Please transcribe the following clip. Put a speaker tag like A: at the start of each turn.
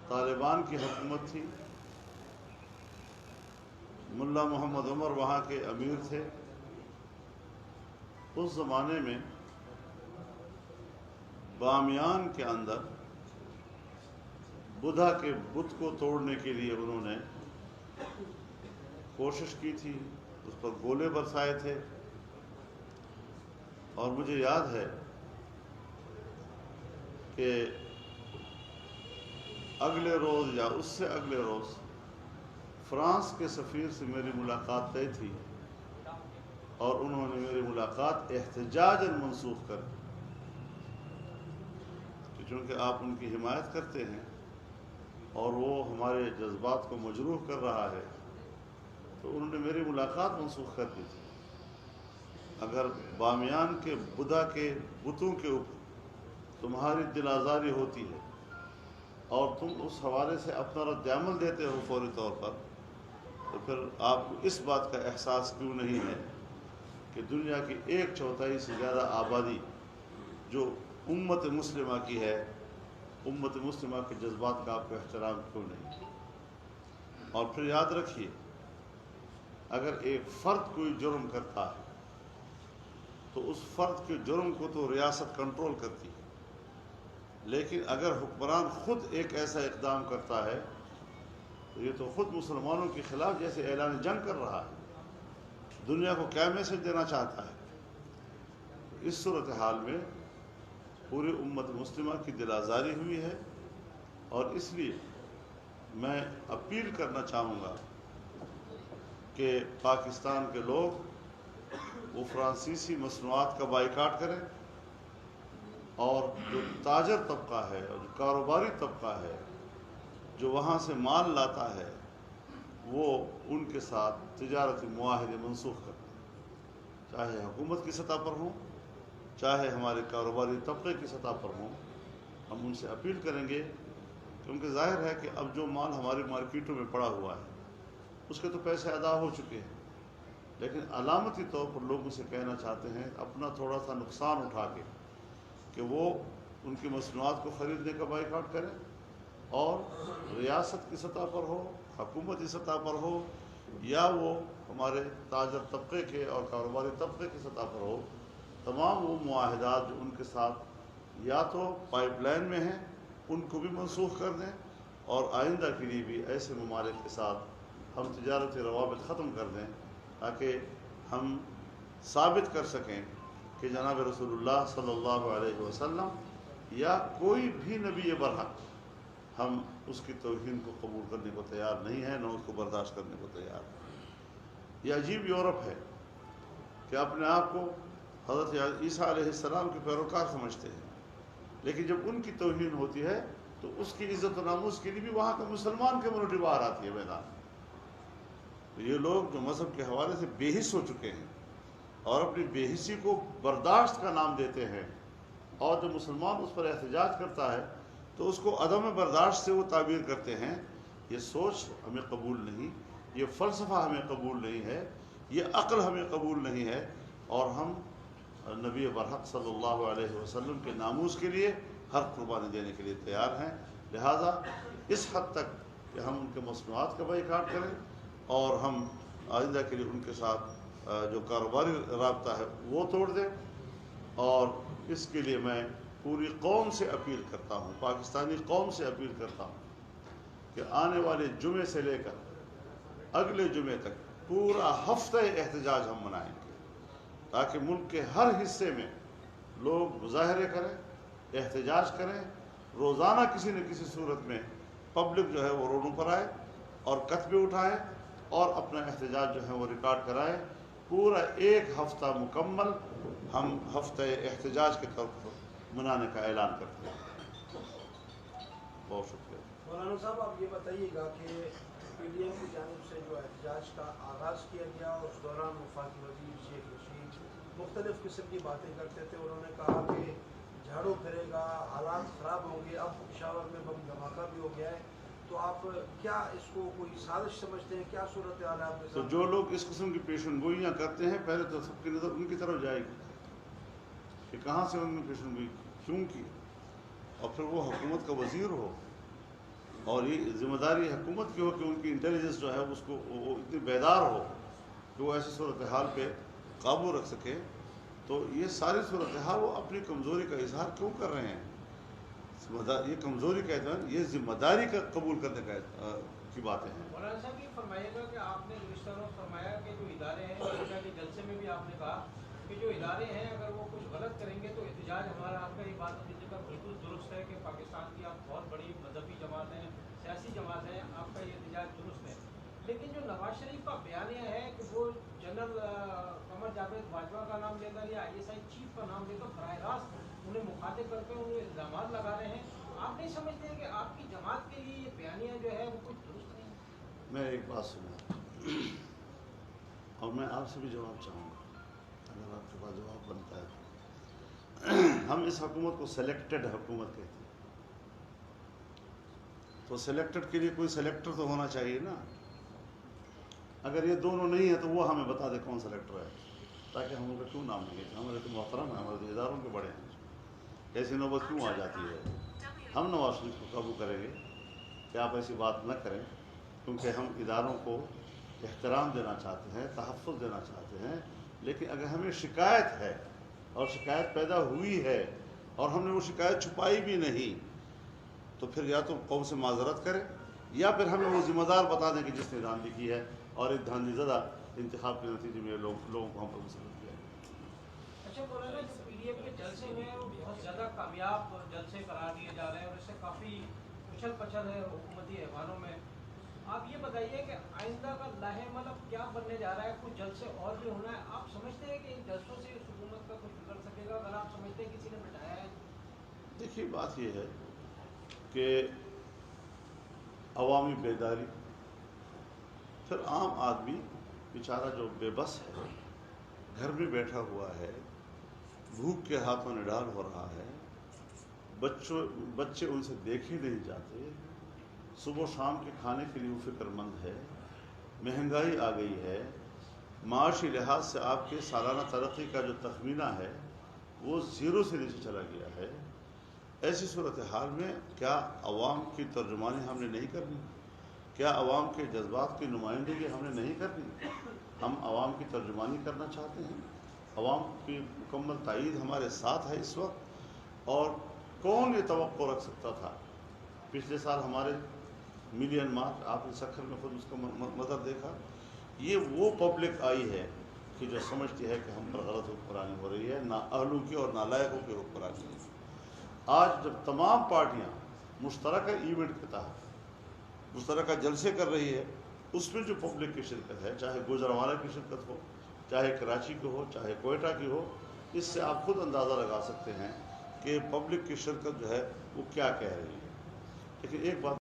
A: طالبان کی حکومت تھی، ملا محمد عمر وہاں کے امیر تھے۔ اس زمانے میں بامیان کے اندر بدھا کے بت کو توڑنے کے لیے انہوں نے کوشش کی تھی، اس پر گولے برسائے تھے، اور مجھے یاد ہے کہ اگلے روز یا اس سے اگلے روز فرانس کے سفیر سے میری ملاقات طے تھی، اور انہوں نے میری ملاقات احتجاجاً منسوخ کر دی کہ چونکہ آپ ان کی حمایت کرتے ہیں اور وہ ہمارے جذبات کو مجروح کر رہا ہے، تو انہوں نے میری ملاقات منسوخ کر دی تھی۔ اگر بامیان کے بدھا کے بتوں کے اوپر تمہاری دل آزاری ہوتی ہے اور تم اس حوالے سے اپنا رد عمل دیتے ہو فوری طور پر، تو پھر آپ کو اس بات کا احساس کیوں نہیں ہے کہ دنیا کی 1/4 سے زیادہ آبادی جو امت مسلمہ کی ہے، امت مسلمہ کے جذبات کا آپ کو احترام کیوں نہیں؟ اور پھر یاد رکھیے، اگر ایک فرد کوئی جرم کرتا ہے تو اس فرد کے جرم کو تو ریاست کنٹرول کرتی ہے، لیکن اگر حکمران خود ایک ایسا اقدام کرتا ہے تو یہ تو خود مسلمانوں کے خلاف جیسے اعلان جنگ کر رہا ہے، دنیا کو کیا میسج دینا چاہتا ہے۔ اس صورتحال میں پوری امت مسلمہ کی دل آزاری ہوئی ہے، اور اس لیے میں اپیل کرنا چاہوں گا کہ پاکستان کے لوگ وہ فرانسیسی مصنوعات کا بائیکاٹ کریں، اور جو تاجر طبقہ ہے اور جو کاروباری طبقہ ہے جو وہاں سے مال لاتا ہے، وہ ان کے ساتھ تجارتی معاہدے منسوخ کریں، چاہے حکومت کی سطح پر ہوں، چاہے ہمارے کاروباری طبقے کی سطح پر ہوں۔ ہم ان سے اپیل کریں گے، کیونکہ ظاہر ہے کہ اب جو مال ہماری مارکیٹوں میں پڑا ہوا ہے اس کے تو پیسے ادا ہو چکے ہیں، لیکن علامتی طور پر لوگ اسے کہنا چاہتے ہیں اپنا تھوڑا سا نقصان اٹھا کے کہ وہ ان کی مصنوعات کو خریدنے کا بائیکاٹ کریں، اور ریاست کی سطح پر ہو، حکومتی سطح پر ہو، یا وہ ہمارے تاجر طبقے کے اور کاروباری طبقے کی سطح پر ہو، تمام وہ معاہدات جو ان کے ساتھ یا تو پائپ لائن میں ہیں ان کو بھی منسوخ کر دیں، اور آئندہ کے لیے بھی ایسے ممالک کے ساتھ ہم تجارتی روابط ختم کر دیں، تاکہ ہم ثابت کر سکیں کہ جناب رسول اللہ صلی اللہ علیہ وسلم یا کوئی بھی نبی برحق ہم اس کی توہین کو قبول کرنے کو تیار نہیں ہیں، نہ اس کو برداشت کرنے کو تیار ہیں۔ یہ عجیب یورپ ہے کہ اپنے آپ کو حضرت عیسیٰ علیہ السلام کے پیروکار سمجھتے ہیں، لیکن جب ان کی توہین ہوتی ہے تو اس کی عزت و ناموس کے لیے بھی وہاں کا مسلمان کمیونٹی باہر آتی ہے میدان۔ تو یہ لوگ جو مذہب کے حوالے سے بے حس ہو چکے ہیں اور اپنی بے حسی کو برداشت کا نام دیتے ہیں، اور جو مسلمان اس پر احتجاج کرتا ہے تو اس کو عدم برداشت سے وہ تعبیر کرتے ہیں، یہ سوچ ہمیں قبول نہیں، یہ فلسفہ ہمیں قبول نہیں ہے، یہ عقل ہمیں قبول نہیں ہے، اور ہم نبی برحق صلی اللہ علیہ وسلم کے ناموس کے لیے ہر قربانی دینے کے لیے تیار ہیں۔ لہذا اس حد تک کہ ہم ان کے مصنوعات کا بائیکاٹ کریں، اور ہم آئندہ کے لیے ان کے ساتھ جو کاروباری رابطہ ہے وہ توڑ دیں۔ اور اس کے لیے میں پوری قوم سے اپیل کرتا ہوں، پاکستانی قوم سے اپیل کرتا ہوں کہ آنے والے جمعے سے لے کر اگلے جمعے تک پورا ہفتہ احتجاج ہم منائیں گے، تاکہ ملک کے ہر حصے میں لوگ مظاہرے کریں، احتجاج کریں، روزانہ کسی نہ کسی صورت میں پبلک جو ہے وہ روڈوں پر آئے اور کتبے اٹھائے اور اپنا احتجاج جو ہے وہ ریکارڈ کرائے۔ پورا 1 ہفتہ مکمل ہم ہفتہ احتجاج کے طور پر منانے کا اعلان کرتے ہیں۔ بہت شکریہ۔
B: مولانا صاحب، آپ یہ بتائیے گا کہ پی ڈی ایم کی جانب سے جو احتجاج کا آغاز کیا گیا، اس دوران وفاقی وزیر شیخ رشید مختلف قسم کی باتیں کرتے تھے، انہوں نے کہا کہ جھاڑو پھرے گا، حالات خراب ہوں گے، اب پشاور میں بم دھماکہ بھی ہو گیا ہے، تو آپ کیا اس کو کوئی سازش سمجھتے ہیں؟ کیا صورتحال ہے آپ کے
A: تو
B: سامنے؟
A: جو لوگ اس قسم کی پیشن گوئیاں کرتے ہیں، پہلے تو سب کی نظر ان کی طرف جائے گی کہ کہاں سے انہوں نے پیشن گوئی کیوں کی، اور پھر وہ حکومت کا وزیر ہو اور یہ ذمہ داری حکومت کی ہو کہ ان کی انٹیلیجنس جو ہے اس کو وہ اتنی بیدار ہو کہ وہ ایسی صورتحال پہ قابو رکھ سکے. تو یہ ساری صورتحال وہ اپنی کمزوری کا اظہار کیوں کر رہے ہیں؟ یہ کمزوری کا اعتراف، یہ ذمہ داری کا قبول کرنے کی باتیں ہیں.
C: مولانا صاحب یہ فرمائیے گا کہ آپ نے گزشتہ روز فرمایا کہ جو ادارے ہیں کے جلسے میں بھی آپ نے کہا کہ جو ادارے ہیں اگر وہ کچھ غلط کریں گے تو احتجاج ہمارا. آپ کا یہ بات بالکل درست ہے کہ پاکستان کی آپ بہت بڑی مذہبی جماعت ہیں، سیاسی جماعت ہے، آپ کا یہ احتجاج درست ہے. لیکن جو نواز شریف کا بیانیہ ہے کہ وہ جنرل قمر جاوید باجوہ کا نام لے کر یا ISI چیف کا نام لے کر براہ راست انہیں مخاطب کر کے انہیں الزامات لگا رہے ہیں، آپ نہیں سمجھتے کہ آپ کی جماعت کے لیے یہ بیانیہ جو ہے وہ کچھ درست نہیں ہے؟
A: میں ایک بات سنا اور میں آپ سے بھی جواب چاہوں گا اگر آپ کے پاس جواب بنتا ہے تو. ہم اس حکومت کو سلیکٹڈ حکومت کہتے ہیں، تو سلیکٹڈ کے لیے کوئی سلیکٹر تو ہونا چاہیے نا. اگر یہ دونوں نہیں ہے تو وہ ہمیں بتا دے کون سلیکٹر ہے، تاکہ ہم ان کا کیوں نام نہیں لیتے. ہمارے تو محترم ہیں، ہمارے تو اداروں کے بڑے ہیں، ایسی نوبت کیوں آ جاتی ہے؟ ہم نواز شریف کو قابو کریں گے کہ آپ ایسی بات نہ کریں، کیونکہ ہم اداروں کو احترام دینا چاہتے ہیں، تحفظ دینا چاہتے ہیں. لیکن اگر ہمیں شکایت ہے اور شکایت پیدا ہوئی ہے اور ہم نے وہ شکایت چھپائی بھی نہیں، تو پھر یا تو قوم سے معذرت کرے یا پھر ہمیں وہ ذمہ دار بتا دیں کہ جس نے دھاندلی کی ہے اور ایک دھاندلی زدہ انتخاب کے نتیجے میں لوگوں کو ہم پر مسلط کیا ہے.
C: اچھا مولانا، جو PDM کے جلسے ہیں وہ بہت زیادہ کامیاب جلسے قرار دیے جا رہے ہیں اور اس سے کافی اچھل پچھل ہے حکومتی ایوانوں میں. آپ یہ بتائیے کہ آئندہ کا لاہے مطلب کیا بننے جا رہا ہے؟ کچھ جلسے اور بھی ہونا ہے، آپ سمجھتے ہیں کہ ان جلسوں سے اس حکومت کا کچھ بگڑ سکے گا؟ اگر آپ سمجھتے ہیں کسی نے بٹھایا ہے؟
A: دیکھیے بات یہ ہے کہ عوامی بیداری، پھر عام آدمی بیچارہ جو بے بس ہے، گھر میں بیٹھا ہوا ہے، بھوک کے ہاتھوں نڈال ہو رہا ہے، بچے ان سے دیکھے نہیں جاتے، صبح و شام کے کھانے کے لیے وہ فکر مند ہے، مہنگائی آ گئی ہے، معاشی لحاظ سے آپ کے سالانہ ترقی کا جو تخمینہ ہے وہ زیرو سے نیچے چلا گیا ہے. ایسی صورتحال میں کیا عوام کی ترجمانی ہم نے نہیں کرنی؟ کیا عوام کے جذبات کی نمائندگی ہم نے نہیں کرنی؟ ہم عوام کی ترجمانی کرنا چاہتے ہیں. عوام کی مکمل تائید ہمارے ساتھ ہے اس وقت. اور کون یہ توقع رکھ سکتا تھا؟ پچھلے سال ہمارے ملین مارک، آپ نے سکھر میں خود اس کا منظر دیکھا. یہ وہ پبلک آئی ہے کہ جو سمجھتی ہے کہ ہم پر غلط حکمرانی ہو رہی ہے، نا اہلوں کی اور نالائقوں کی حکمرانی ہے. آج جب تمام پارٹیاں مشترکہ ایونٹ کے تحت مشترکہ جلسے کر رہی ہے، اس میں جو پبلک کی شرکت ہے، چاہے گوجرانوالہ کی شرکت ہو، چاہے کراچی کی ہو، چاہے کوئٹہ کی ہو، اس سے آپ خود اندازہ لگا سکتے ہیں کہ پبلک کی شرکت جو ہے وہ کیا کہہ رہی ہے. لیکن ایک بات